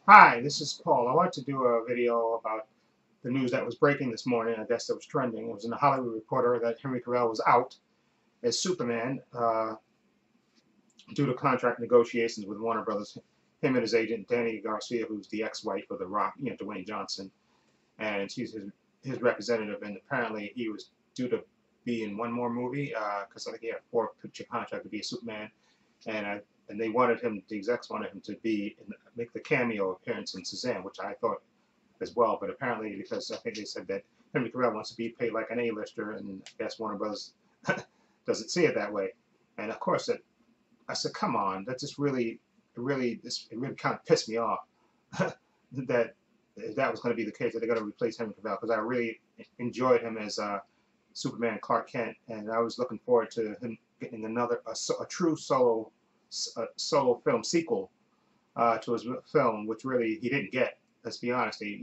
Hi, this is Paul. I wanted to do a video about the news that was breaking this morning. I guess that was trending. It was in the Hollywood Reporter that Henry Cavill was out as Superman due to contract negotiations with Warner Brothers. Him and his agent Danny Garcia, who's the ex-wife of The Rock, Dwayne Johnson, and she's his representative. And apparently he was due to be in one more movie because I think he had a 4-picture contract to be a Superman, and they wanted him, the execs wanted him to make the cameo appearance in Shazam, which I thought as well. But apparently, because I think they said that Henry Cavill wants to be paid like an A-lister, and I guess Warner Brothers doesn't see it that way. And of course, I said, come on, that just really kind of pissed me off that that was going to be the case, that they're going to replace Henry Cavill, because I really enjoyed him as Superman Clark Kent, and I was looking forward to him getting a true solo film sequel to his film, which really he didn't get. Let's be honest. They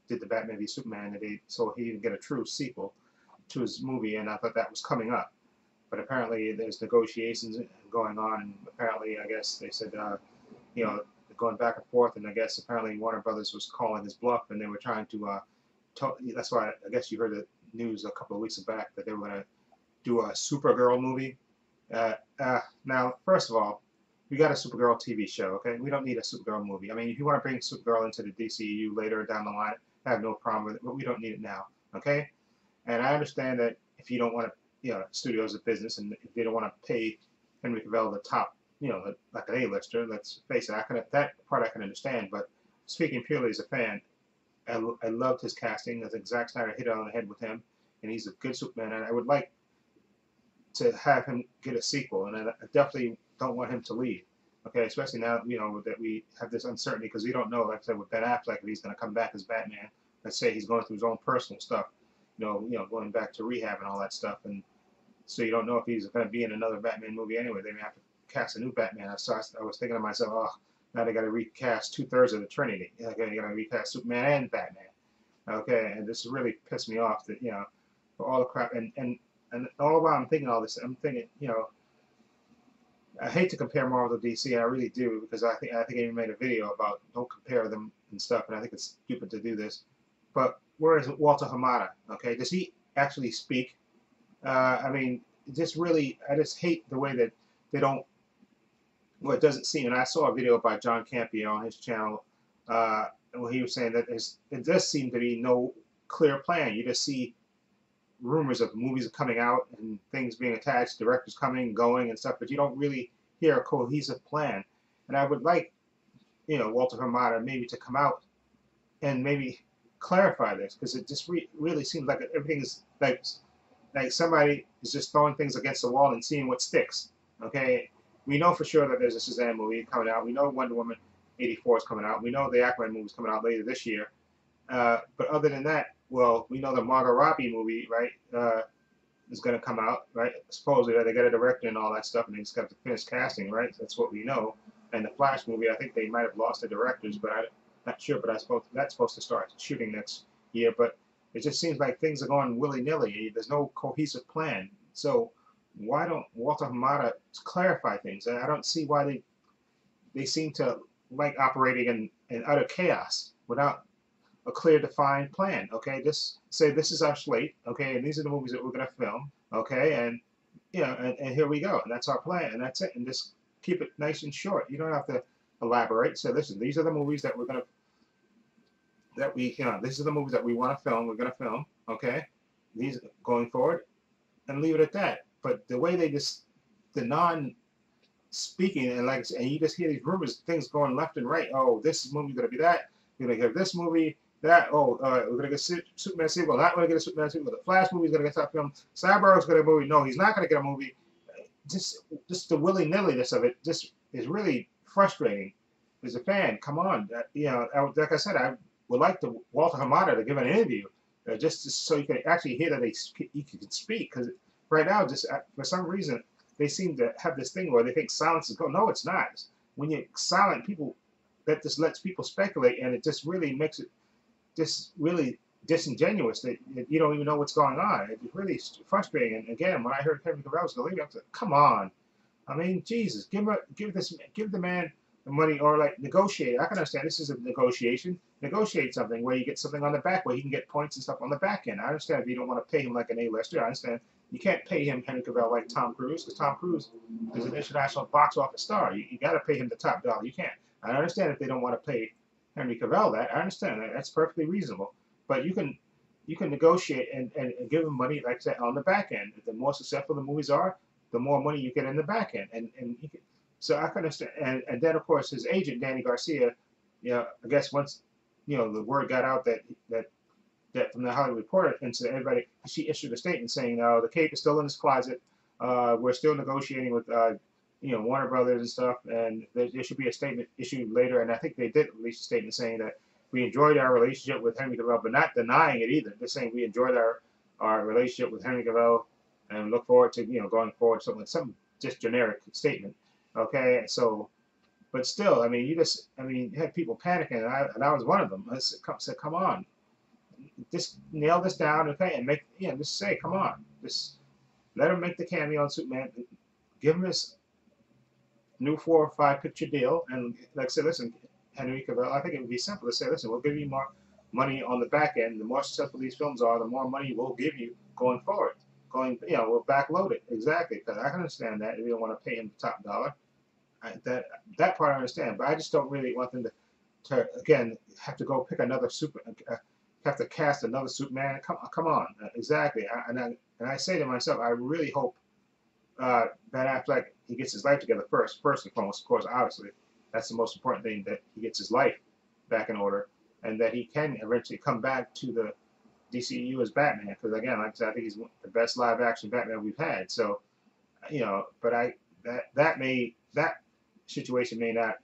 did the Batman v Superman, and so he didn't get a true sequel to his movie, and I thought that was coming up. But apparently there's negotiations going on, and apparently I guess they said going back and forth, and I guess apparently Warner Brothers was calling his bluff, and they were trying to. That's why I guess you heard the news a couple of weeks back that they were going to do a Supergirl movie. Now, first of all, we got a Supergirl TV show, okay? We don't need a Supergirl movie. I mean, if you want to bring Supergirl into the DCEU later down the line, I have no problem with it, but we don't need it now, okay? And I understand that if you don't want to, studios are business, and if they don't want to pay Henry Cavill the top, like an A-lister, let's face it, that part I can understand, but speaking purely as a fan, I loved his casting. I think Zack Snyder hit it on the head with him, and he's a good Superman, and I would like to have him get a sequel, and I definitely don't want him to leave. Okay, especially now that we have this uncertainty, because we don't know, like I said, with Ben Affleck, if he's going to come back as Batman. Let's say he's going through his own personal stuff, going back to rehab and all that stuff, and so you don't know if he's going to be in another Batman movie anyway. They may have to cast a new Batman. I was thinking to myself, oh, now they got to recast 2/3 of the Trinity. Okay, you got to recast Superman and Batman. Okay, and this really pissed me off that for all the crap and all the while I'm thinking all this, I'm thinking I hate to compare Marvel to DC, I really do, because I think I even made a video about don't compare them and stuff, and I think it's stupid to do this. But where is Walter Hamada? Okay, does he actually speak? I mean, I just hate the way that they don't. Well, it doesn't seem, and I saw a video by John Campea on his channel, where he was saying that it does seem to be no clear plan. You just see rumors of movies coming out and things being attached, directors coming, going, and stuff, but you don't really hear a cohesive plan. And I would like, Walter Hamada maybe to come out and maybe clarify this, because it just really seems like everything is like somebody is just throwing things against the wall and seeing what sticks. Okay, we know for sure that there's a Shazam movie coming out. We know Wonder Woman 84 is coming out. We know the Aquaman movie is coming out later this year. But other than that, well, we know the Margot Robbie movie, right, is going to come out, right? Supposedly they got a director and all that stuff, and they just got to finish casting, right? That's what we know. And the Flash movie, I think they might have lost the directors, but I'm not sure. But that's supposed to start shooting next year. But it just seems like things are going willy-nilly. There's no cohesive plan. So why don't Walter Hamada clarify things? I don't see why they seem to like operating in utter chaos without a clear, defined plan. Okay, just say this is our slate. Okay, and these are the movies that we're going to film. Okay, and and here we go, and that's our plan, and that's it, and just keep it nice and short. You don't have to elaborate. So listen, these are the movies that we're going to these are the movies that we want to film. We're going to film. Okay, these going forward, and leave it at that. But the way they just the non-speaking and you just hear these rumors, things going left and right. Oh, this movie's going to be that. You're going to hear this movie. That we're gonna get Superman sequel. Not gonna get a Superman sequel. The Flash movie is gonna get top film. Cyborg's gonna get a movie. No, he's not gonna get a movie. Just the willy-nilliness of it just is really frustrating. As a fan, come on, like I said, I would like Walter Hamada to give an interview, just so you can actually hear that he can speak. Because right now, just for some reason, they seem to have this thing where they think silence is good. No, it's not. When you're silent, that just lets people speculate, and it just really makes it just really disingenuous that you don't even know what's going on. It's really frustrating. And again, when I heard Henry Cavill was going to leave, I was like, come on. I mean, Jesus, give the man the money, or like negotiate. I can understand this is a negotiation. Negotiate something where you get something on the back, where he can get points and stuff on the back end. I understand if you don't want to pay him like an A-lister. I understand you can't pay him Henry Cavill like Tom Cruise, because Tom Cruise is an international box office star. You got to pay him the top dollar. You can't. I understand if they don't want to pay Henry Cavill that. I understand that. That's perfectly reasonable. But you can negotiate and give him money, like I said, on the back end. The more successful the movies are, the more money you get in the back end. And he can, so I can understand. And then, of course, his agent, Danny Garcia, I guess once, the word got out that from the Hollywood Reporter, and to everybody, she issued a statement saying, the cape is still in his closet. We're still negotiating with, Warner Brothers and stuff, and there should be a statement issued later. And I think they did release a statement saying that we enjoyed our relationship with Henry Cavill, but not denying it either. Just saying we enjoyed our relationship with Henry Cavill and look forward to, going forward, some just generic statement. Okay, so, but still, I mean, you had people panicking, and I was one of them. I said, come on, just nail this down, okay, and just say, come on, just let him make the cameo on Superman, give him this new 4 or 5 picture deal, and like I said, listen, Henry Cavill, I think it would be simple to say, listen, we'll give you more money on the back end. The more successful these films are, the more money we'll give you going forward. We'll backload it, exactly, because I can understand that if you don't want to pay him the top dollar. That part I understand, but I just don't really want them to again have to go pick another have to cast another Superman. Come on, exactly. And I say to myself, I really hope Ben Affleck, he gets his life together first and foremost. Of course, obviously, that's the most important thing, that he gets his life back in order, and that he can eventually come back to the DCU as Batman. Because again, like I said, I think he's the best live-action Batman we've had. So, but that situation may not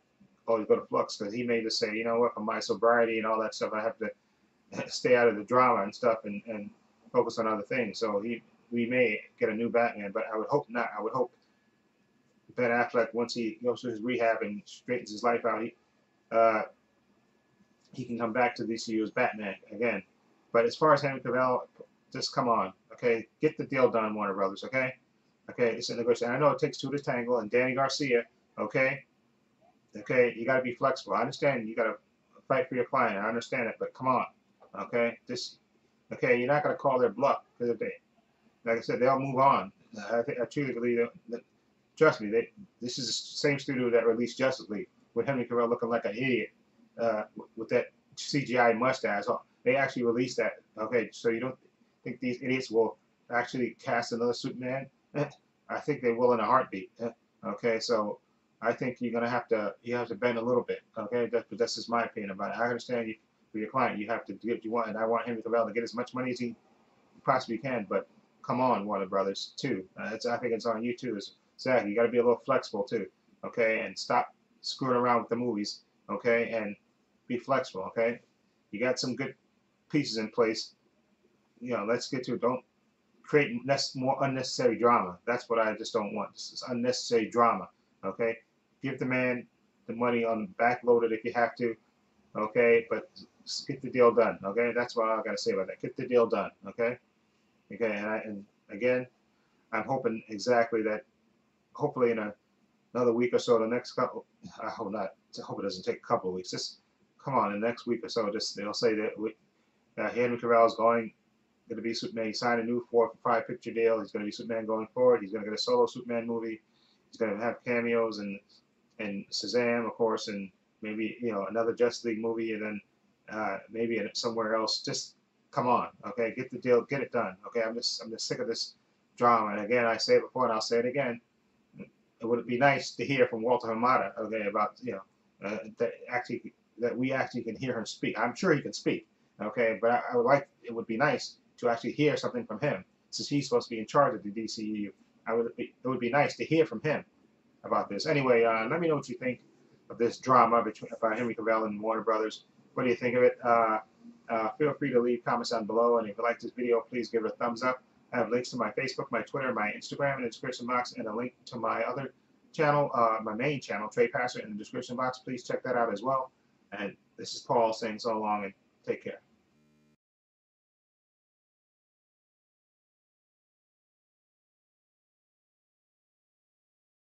always go to flux, because he may just say, you know what, for my sobriety and all that stuff, I have to stay out of the drama and stuff and focus on other things. So we may get a new Batman, but I would hope not. I would hope Ben Affleck, once he goes through his rehab and straightens his life out, he can come back to DCU as Batman again. But as far as Henry Cavill, just come on, okay? Get the deal done, Warner Brothers, okay? Okay, it's a negotiation. I know it takes 2 to tangle, and Danny Garcia, okay? Okay, you got to be flexible. I understand you got to fight for your client. I understand it, but come on, okay? Okay, you're not going to call their bluff, because if they, like I said, they'll move on. I truly believe that. Trust me, this is the same studio that released Justice League with Henry Cavill looking like an idiot with that CGI mustache. They actually released that. Okay, so you don't think these idiots will actually cast another Superman? I think they will in a heartbeat. Okay, so I think you have to bend a little bit. Okay, that's just my opinion about it. I understand you, for your client, you have to do what you want, and I want Henry Cavill to get as much money as he possibly can. But come on, Warner Brothers, too. I think it's on you too. Exactly, you got to be a little flexible too. Okay, and stop screwing around with the movies. Okay, and be flexible. Okay, you got some good pieces in place. Let's get to it. Don't create more unnecessary drama. That's what I just don't want. This is unnecessary drama. Okay, give the man the money on backloaded if you have to. Okay, but get the deal done. Okay, that's what I got to say about that. Get the deal done. Okay, and again, I'm hoping exactly that. Hopefully in another week or so, the next couple, I hope not. I hope it doesn't take a couple of weeks. Just come on, in the next week or so, they'll say that Henry Cavill is going to be Superman. He signed a new 4 or 5 picture deal. He's going to be Superman going forward. He's going to get a solo Superman movie. He's going to have cameos and Shazam, of course, and maybe another Justice League movie, and then maybe somewhere else. Just come on, okay? Get the deal, get it done, okay? I'm just sick of this drama. And again, I say it before, and I'll say it again. It would be nice to hear from Walter Hamada, okay, about that we actually can hear him speak. I'm sure he can speak, okay, but it would be nice to actually hear something from him, since he's supposed to be in charge of the DCU. It would be nice to hear from him about this. Anyway, let me know what you think of this drama by Henry Cavill and Warner Brothers. What do you think of it? Feel free to leave comments down below, and if you like this video, please give it a thumbs up. I have links to my Facebook, my Twitter, my Instagram in the description box, and a link to my other channel, my main channel, Trepacer, in the description box. Please check that out as well. And this is Paul saying so long, and take care.